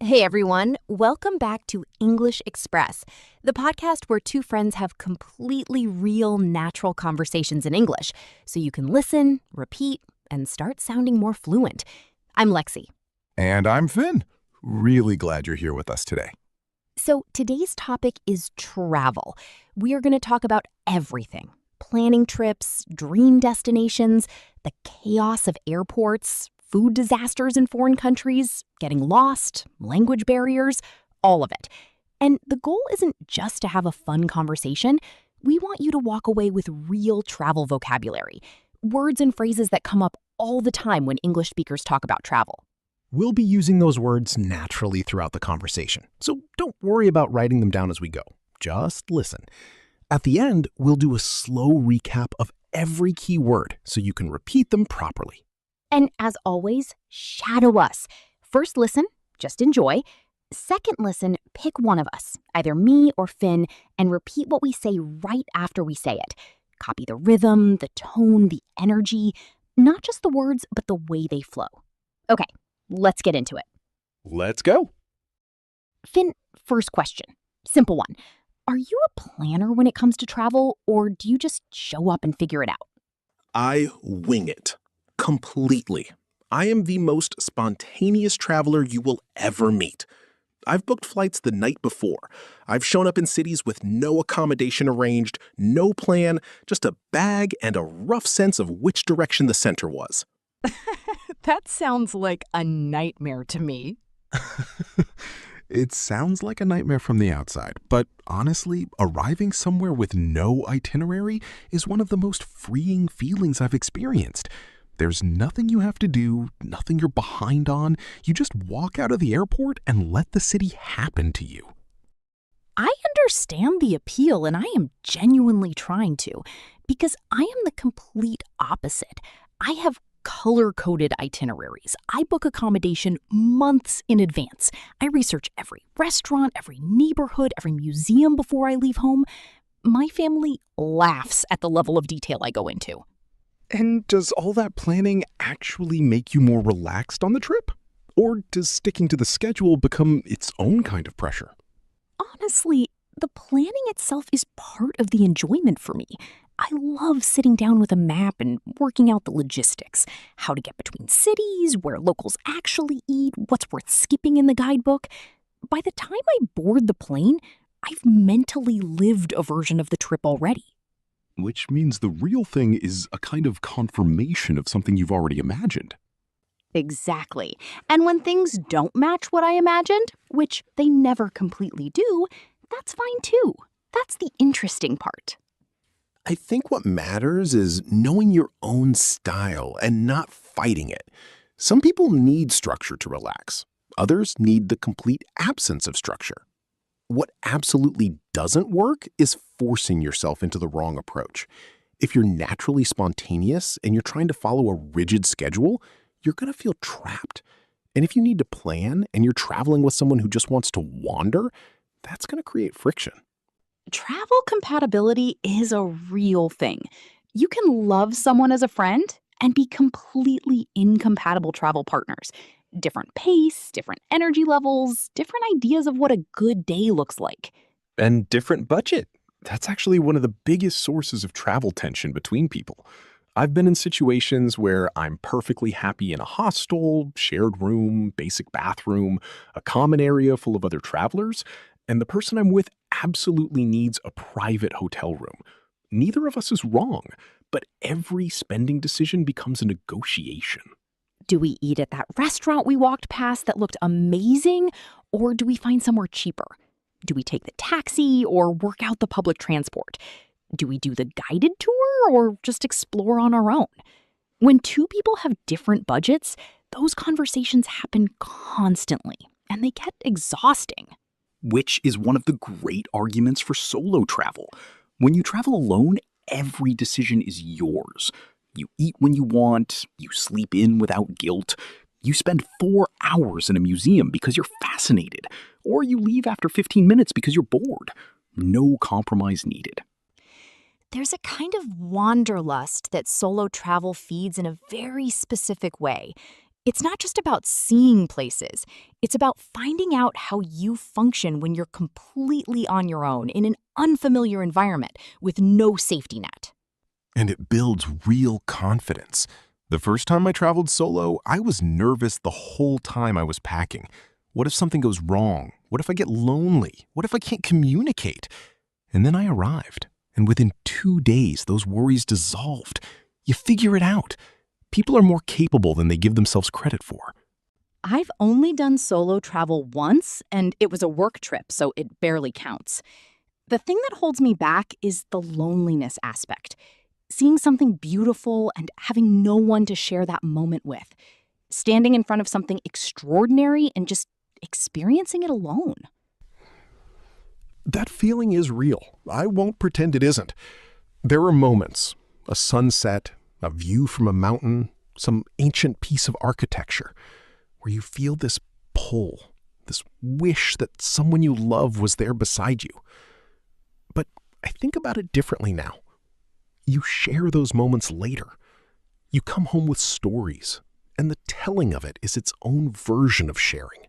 Hey everyone, welcome back to English Express, the podcast where two friends have completely real, natural conversations in English, so you can listen, repeat, and start sounding more fluent. I'm Lexi. And I'm Finn. Really glad you're here with us today. So today's topic is travel. We are going to talk about everything. Planning trips, dream destinations, the chaos of airports, food disasters in foreign countries, getting lost, language barriers, all of it. And the goal isn't just to have a fun conversation. We want you to walk away with real travel vocabulary, words and phrases that come up all the time when English speakers talk about travel. We'll be using those words naturally throughout the conversation, so don't worry about writing them down as we go. Just listen. At the end, we'll do a slow recap of every key word so you can repeat them properly. And as always, shadow us. First listen, just enjoy. Second listen, pick one of us, either me or Finn, and repeat what we say right after we say it. Copy the rhythm, the tone, the energy, not just the words, but the way they flow. Okay, let's get into it. Let's go. Finn, first question. Simple one. Are you a planner when it comes to travel, or do you just show up and figure it out? I wing it. Completely. I am the most spontaneous traveler you will ever meet. I've booked flights the night before. I've shown up in cities with no accommodation arranged, no plan, just a bag and a rough sense of which direction the center was. That sounds like a nightmare to me. It sounds like a nightmare from the outside, but honestly, arriving somewhere with no itinerary is one of the most freeing feelings I've experienced. There's nothing you have to do, nothing you're behind on. You just walk out of the airport and let the city happen to you. I understand the appeal, and I am genuinely trying to, because I am the complete opposite. I have color-coded itineraries. I book accommodation months in advance. I research every restaurant, every neighborhood, every museum before I leave home. My family laughs at the level of detail I go into. And does all that planning actually make you more relaxed on the trip? Or does sticking to the schedule become its own kind of pressure? Honestly, the planning itself is part of the enjoyment for me. I love sitting down with a map and working out the logistics, how to get between cities, where locals actually eat, what's worth skipping in the guidebook. By the time I board the plane, I've mentally lived a version of the trip already. Which means the real thing is a kind of confirmation of something you've already imagined. Exactly. And when things don't match what I imagined, which they never completely do, that's fine too. That's the interesting part. I think what matters is knowing your own style and not fighting it. Some people need structure to relax. Others need the complete absence of structure. What absolutely doesn't work is forcing yourself into the wrong approach. If you're naturally spontaneous and you're trying to follow a rigid schedule, you're going to feel trapped. And if you need to plan and you're traveling with someone who just wants to wander, that's going to create friction. Travel compatibility is a real thing. You can love someone as a friend and be completely incompatible travel partners. Different pace, different energy levels, different ideas of what a good day looks like. And different budget. That's actually one of the biggest sources of travel tension between people. I've been in situations where I'm perfectly happy in a hostel, shared room, basic bathroom, a common area full of other travelers, and the person I'm with absolutely needs a private hotel room. Neither of us is wrong, but every spending decision becomes a negotiation. Do we eat at that restaurant we walked past that looked amazing, or do we find somewhere cheaper? Do we take the taxi or work out the public transport? Do we do the guided tour or just explore on our own? When two people have different budgets, those conversations happen constantly, and they get exhausting. Which is one of the great arguments for solo travel. When you travel alone, every decision is yours. You eat when you want, you sleep in without guilt, you spend 4 hours in a museum because you're fascinated, or you leave after 15 minutes because you're bored. No compromise needed. There's a kind of wanderlust that solo travel feeds in a very specific way. It's not just about seeing places. It's about finding out how you function when you're completely on your own in an unfamiliar environment with no safety net. And it builds real confidence. The first time I traveled solo, I was nervous the whole time I was packing. What if something goes wrong? What if I get lonely? What if I can't communicate? And then I arrived, and within 2 days, those worries dissolved. You figure it out. People are more capable than they give themselves credit for. I've only done solo travel once, and it was a work trip, so it barely counts. The thing that holds me back is the loneliness aspect. Seeing something beautiful and having no one to share that moment with. Standing in front of something extraordinary and just experiencing it alone. That feeling is real. I won't pretend it isn't. There are moments, a sunset, a view from a mountain, some ancient piece of architecture, where you feel this pull, this wish that someone you love was there beside you. But I think about it differently now. You share those moments later. You come home with stories, and the telling of it is its own version of sharing.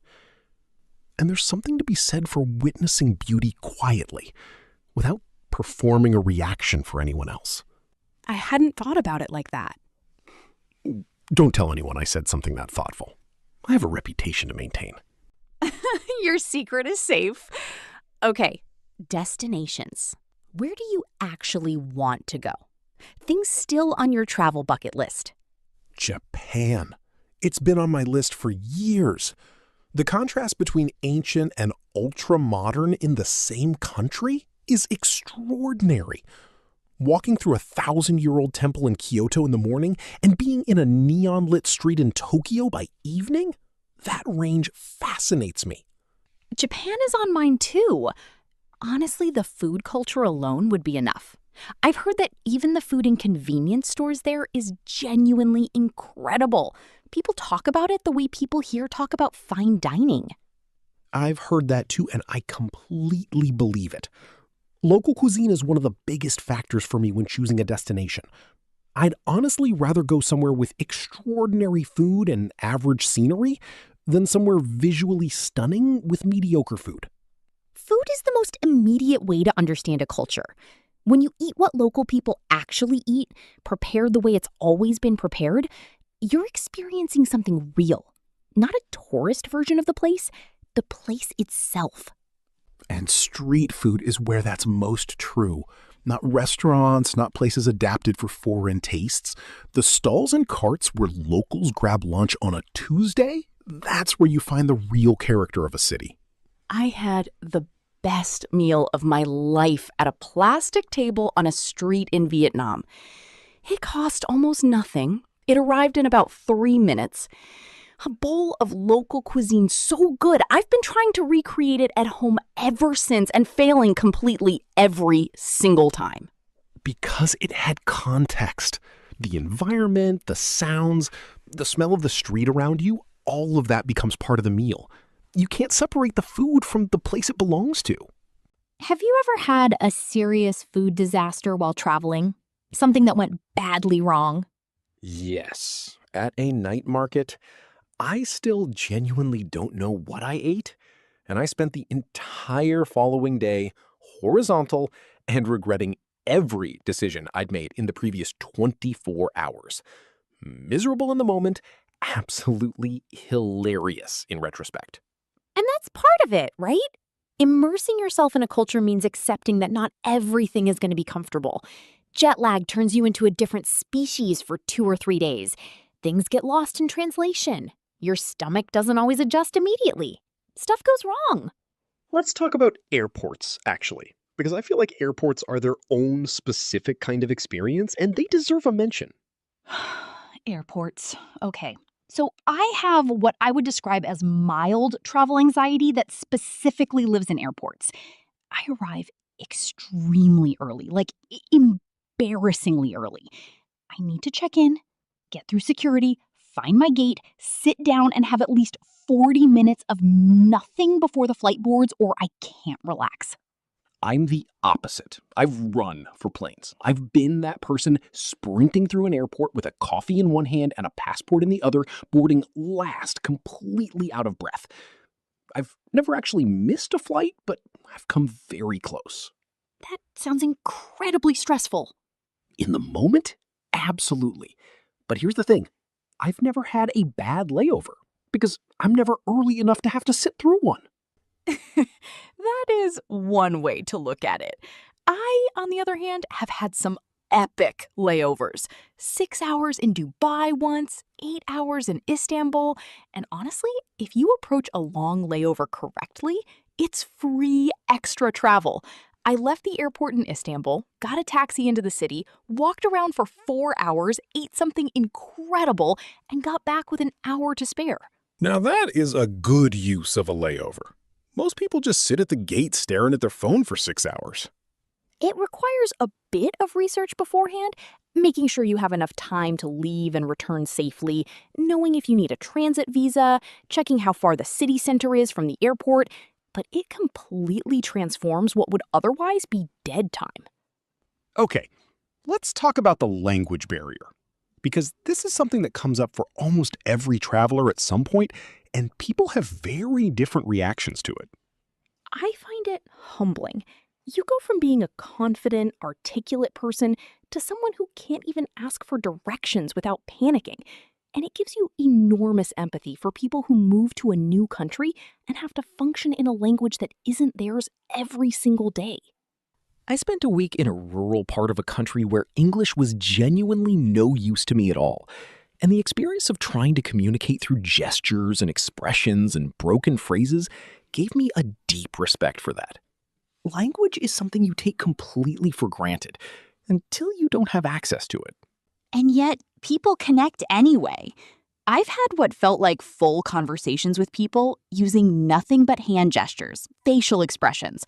And there's something to be said for witnessing beauty quietly, without performing a reaction for anyone else. I hadn't thought about it like that. Don't tell anyone I said something that thoughtful. I have a reputation to maintain. Your secret is safe. Okay, destinations. Where do you actually want to go? Things still on your travel bucket list. Japan. It's been on my list for years. The contrast between ancient and ultra-modern in the same country is extraordinary. Walking through a 1,000-year-old temple in Kyoto in the morning and being in a neon-lit street in Tokyo by evening? That range fascinates me. Japan is on mine too. Honestly, the food culture alone would be enough. I've heard that even the food in convenience stores there is genuinely incredible. People talk about it the way people here talk about fine dining. I've heard that too, and I completely believe it. Local cuisine is one of the biggest factors for me when choosing a destination. I'd honestly rather go somewhere with extraordinary food and average scenery than somewhere visually stunning with mediocre food. Food is the most immediate way to understand a culture. When you eat what local people actually eat, prepared the way it's always been prepared, you're experiencing something real. Not a tourist version of the place itself. And street food is where that's most true. Not restaurants, not places adapted for foreign tastes. The stalls and carts where locals grab lunch on a Tuesday, that's where you find the real character of a city. I had the best meal of my life at a plastic table on a street in Vietnam. It cost almost nothing. It arrived in about 3 minutes. A bowl of local cuisine so good, I've been trying to recreate it at home ever since and failing completely every single time. Because it had context. The environment, the sounds, the smell of the street around you, all of that becomes part of the meal. You can't separate the food from the place it belongs to. Have you ever had a serious food disaster while traveling? Something that went badly wrong? Yes. At a night market, I still genuinely don't know what I ate, and I spent the entire following day horizontal and regretting every decision I'd made in the previous 24 hours. Miserable in the moment, absolutely hilarious in retrospect. And that's part of it, right? Immersing yourself in a culture means accepting that not everything is going to be comfortable. Jet lag turns you into a different species for 2 or 3 days. Things get lost in translation. Your stomach doesn't always adjust immediately. Stuff goes wrong. Let's talk about airports, actually, because I feel like airports are their own specific kind of experience, and they deserve a mention. Airports. Okay. So I have what I would describe as mild travel anxiety that specifically lives in airports. I arrive extremely early, like embarrassingly early. I need to check in, get through security, find my gate, sit down, and have at least 40 minutes of nothing before the flight boards, or I can't relax. I'm the opposite. I've run for planes. I've been that person sprinting through an airport with a coffee in one hand and a passport in the other, boarding last, completely out of breath. I've never actually missed a flight, but I've come very close. That sounds incredibly stressful. In the moment? Absolutely. But here's the thing. I've never had a bad layover because I'm never early enough to have to sit through one. That is one way to look at it. I, on the other hand, have had some epic layovers. 6 hours in Dubai once, 8 hours in Istanbul, and honestly, if you approach a long layover correctly, it's free extra travel. I left the airport in Istanbul, got a taxi into the city, walked around for 4 hours, ate something incredible, and got back with an hour to spare. Now that is a good use of a layover. Most people just sit at the gate staring at their phone for 6 hours. It requires a bit of research beforehand, making sure you have enough time to leave and return safely, knowing if you need a transit visa, checking how far the city center is from the airport, but it completely transforms what would otherwise be dead time. Okay, let's talk about the language barrier. Because this is something that comes up for almost every traveler at some point, and people have very different reactions to it. I find it humbling. You go from being a confident, articulate person to someone who can't even ask for directions without panicking. And it gives you enormous empathy for people who move to a new country and have to function in a language that isn't theirs every single day. I spent a week in a rural part of a country where English was genuinely no use to me at all. And the experience of trying to communicate through gestures and expressions and broken phrases gave me a deep respect for that. Language is something you take completely for granted until you don't have access to it. And yet, people connect anyway. I've had what felt like full conversations with people using nothing but hand gestures, facial expressions,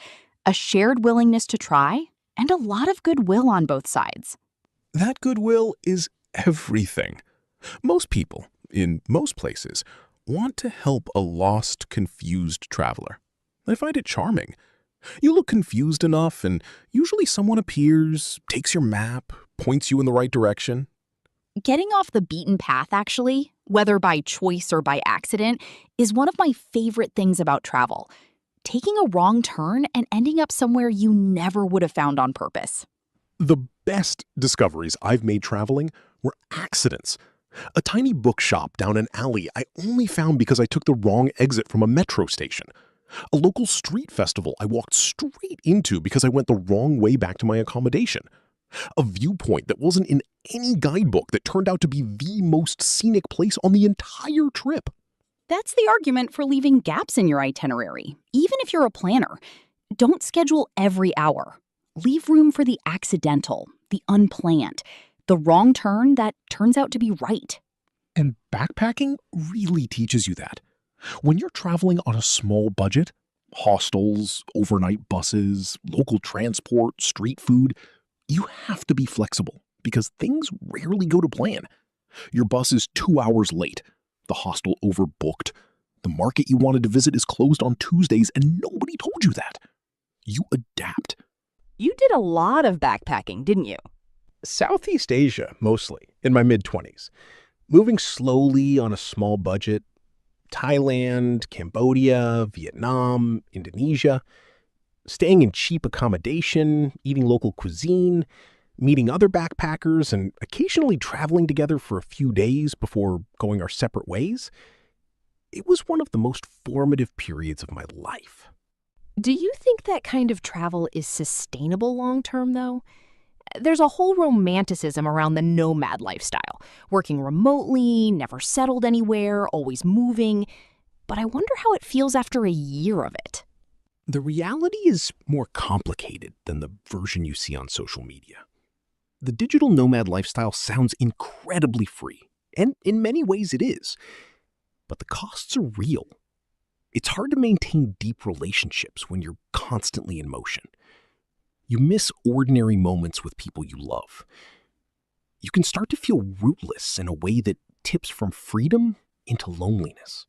a shared willingness to try, and a lot of goodwill on both sides. That goodwill is everything. Most people, in most places, want to help a lost, confused traveler. I find it charming. You look confused enough, and usually someone appears, takes your map, points you in the right direction. Getting off the beaten path, actually, whether by choice or by accident, is one of my favorite things about travel. Taking a wrong turn and ending up somewhere you never would have found on purpose. The best discoveries I've made traveling were accidents. A tiny bookshop down an alley I only found because I took the wrong exit from a metro station. A local street festival I walked straight into because I went the wrong way back to my accommodation. A viewpoint that wasn't in any guidebook that turned out to be the most scenic place on the entire trip. That's the argument for leaving gaps in your itinerary, even if you're a planner. Don't schedule every hour. Leave room for the accidental, the unplanned, the wrong turn that turns out to be right. And backpacking really teaches you that. When you're traveling on a small budget, hostels, overnight buses, local transport, street food, you have to be flexible because things rarely go to plan. Your bus is 2 hours late, the hostel overbooked, the market you wanted to visit is closed on Tuesdays and nobody told you that. You adapt. You did a lot of backpacking, didn't you? Southeast Asia, mostly, in my mid-20s. Moving slowly on a small budget. Thailand, Cambodia, Vietnam, Indonesia. Staying in cheap accommodation, eating local cuisine, meeting other backpackers, and occasionally traveling together for a few days before going our separate ways. It was one of the most formative periods of my life. Do you think that kind of travel is sustainable long-term, though? There's a whole romanticism around the nomad lifestyle, working remotely, never settled anywhere, always moving. But I wonder how it feels after a year of it. The reality is more complicated than the version you see on social media. The digital nomad lifestyle sounds incredibly free, and in many ways it is. But the costs are real. It's hard to maintain deep relationships when you're constantly in motion. You miss ordinary moments with people you love. You can start to feel rootless in a way that tips from freedom into loneliness.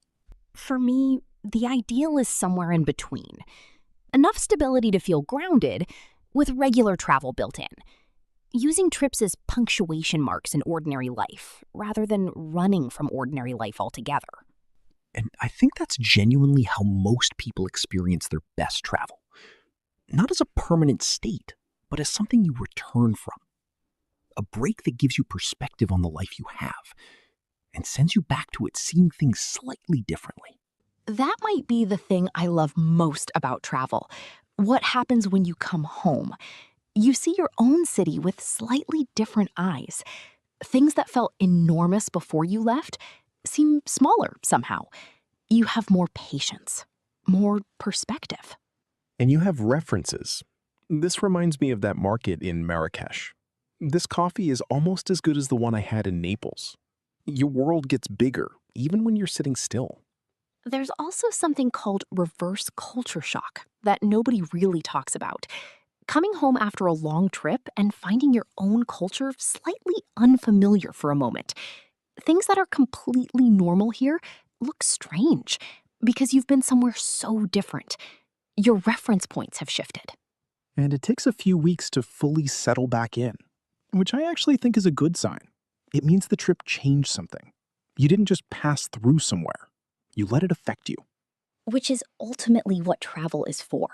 For me, the ideal is somewhere in between. Enough stability to feel grounded, with regular travel built in. Using trips as punctuation marks in ordinary life, rather than running from ordinary life altogether. And I think that's genuinely how most people experience their best travel. Not as a permanent state, but as something you return from. A break that gives you perspective on the life you have and sends you back to it seeing things slightly differently. That might be the thing I love most about travel. What happens when you come home? You see your own city with slightly different eyes. Things that felt enormous before you left seem smaller somehow. You have more patience, more perspective. And you have references. This reminds me of that market in Marrakesh. This coffee is almost as good as the one I had in Naples. Your world gets bigger, even when you're sitting still. There's also something called reverse culture shock that nobody really talks about. Coming home after a long trip and finding your own culture slightly unfamiliar for a moment. Things that are completely normal here look strange because you've been somewhere so different. Your reference points have shifted. And it takes a few weeks to fully settle back in, which I actually think is a good sign. It means the trip changed something. You didn't just pass through somewhere. You let it affect you. Which is ultimately what travel is for.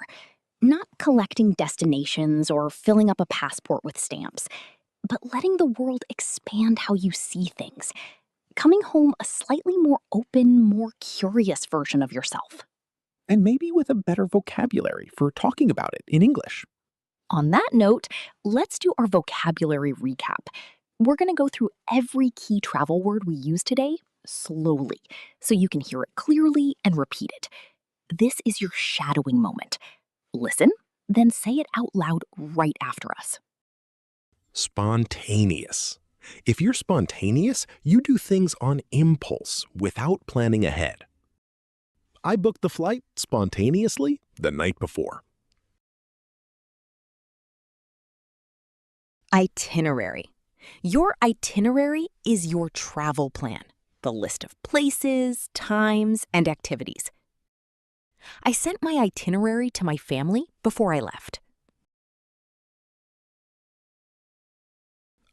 Not collecting destinations or filling up a passport with stamps, but letting the world expand how you see things. Coming home a slightly more open, more curious version of yourself. And maybe with a better vocabulary for talking about it in English. On that note, let's do our vocabulary recap. We're going to go through every key travel word we use today slowly, so you can hear it clearly and repeat it. This is your shadowing moment. Listen, then say it out loud right after us. Spontaneous. If you're spontaneous, you do things on impulse without planning ahead. I booked the flight spontaneously the night before. Itinerary. Your itinerary is your travel plan, the list of places, times, and activities. I sent my itinerary to my family before I left.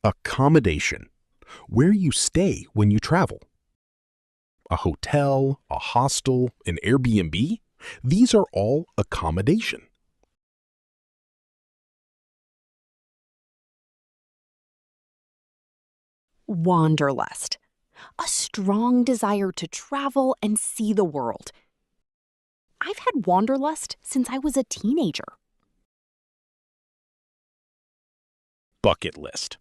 Accommodation. Where you stay when you travel. A hotel, a hostel, an Airbnb, these are all accommodation. Wanderlust. A strong desire to travel and see the world. I've had wanderlust since I was a teenager. Bucket list.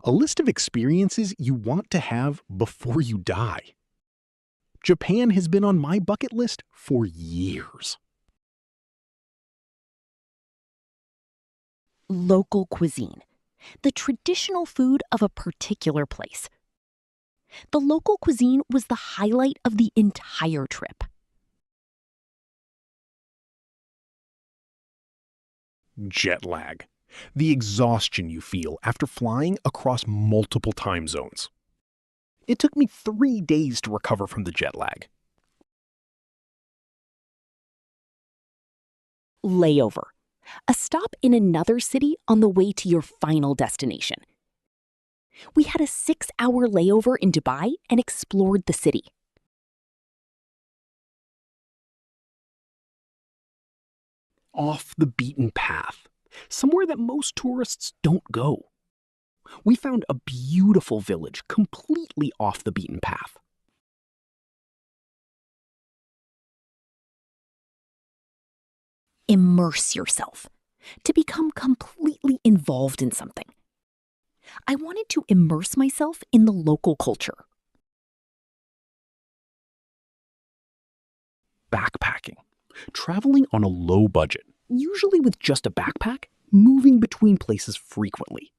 A list of experiences you want to have before you die. Japan has been on my bucket list for years. Local cuisine. The traditional food of a particular place. The local cuisine was the highlight of the entire trip. Jet lag. The exhaustion you feel after flying across multiple time zones. It took me 3 days to recover from the jet lag. Layover. A stop in another city on the way to your final destination. We had a 6-hour layover in Dubai and explored the city. Off the beaten path. Somewhere that most tourists don't go. We found a beautiful village completely off the beaten path. Immerse yourself. To become completely involved in something. I wanted to immerse myself in the local culture. Backpacking. Traveling on a low budget, usually with just a backpack, moving between places frequently.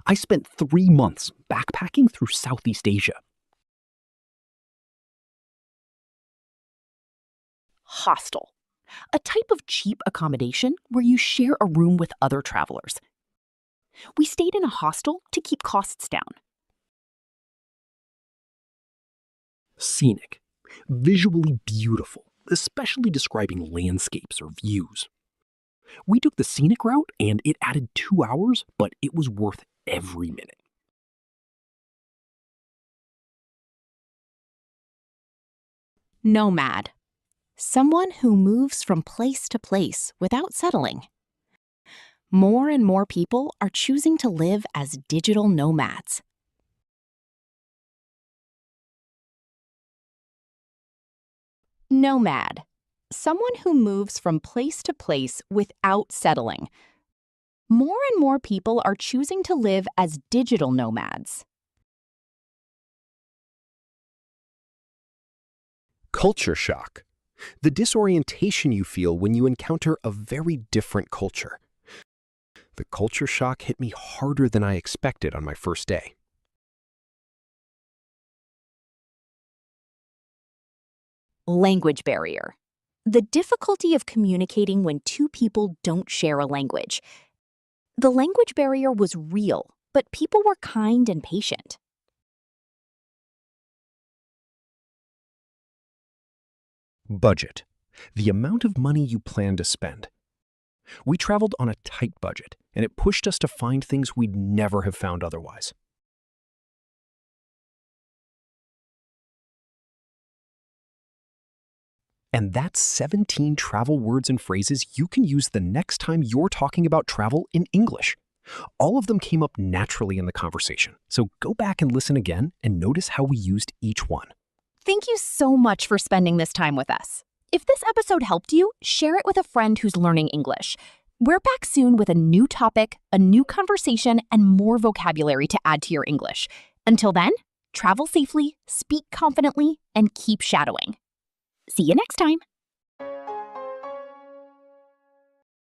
I spent 3 months backpacking through Southeast Asia. Hostel. A type of cheap accommodation where you share a room with other travelers. We stayed in a hostel to keep costs down. Scenic. Visually beautiful, especially describing landscapes or views. We took the scenic route and it added 2 hours, but it was worth every minute. Nomad. Someone who moves from place to place without settling. More and more people are choosing to live as digital nomads. Nomad. Someone who moves from place to place without settling. More and more people are choosing to live as digital nomads. Culture shock. The disorientation you feel when you encounter a very different culture. The culture shock hit me harder than I expected on my first day. Language barrier. The difficulty of communicating when two people don't share a language. The language barrier was real, but people were kind and patient. Budget. The amount of money you plan to spend. We traveled on a tight budget, and it pushed us to find things we'd never have found otherwise. And that's 17 travel words and phrases you can use the next time you're talking about travel in English. All of them came up naturally in the conversation, so go back and listen again and notice how we used each one. Thank you so much for spending this time with us. If this episode helped you, share it with a friend who's learning English. We're back soon with a new topic, a new conversation, and more vocabulary to add to your English. Until then, travel safely, speak confidently, and keep shadowing. See you next time.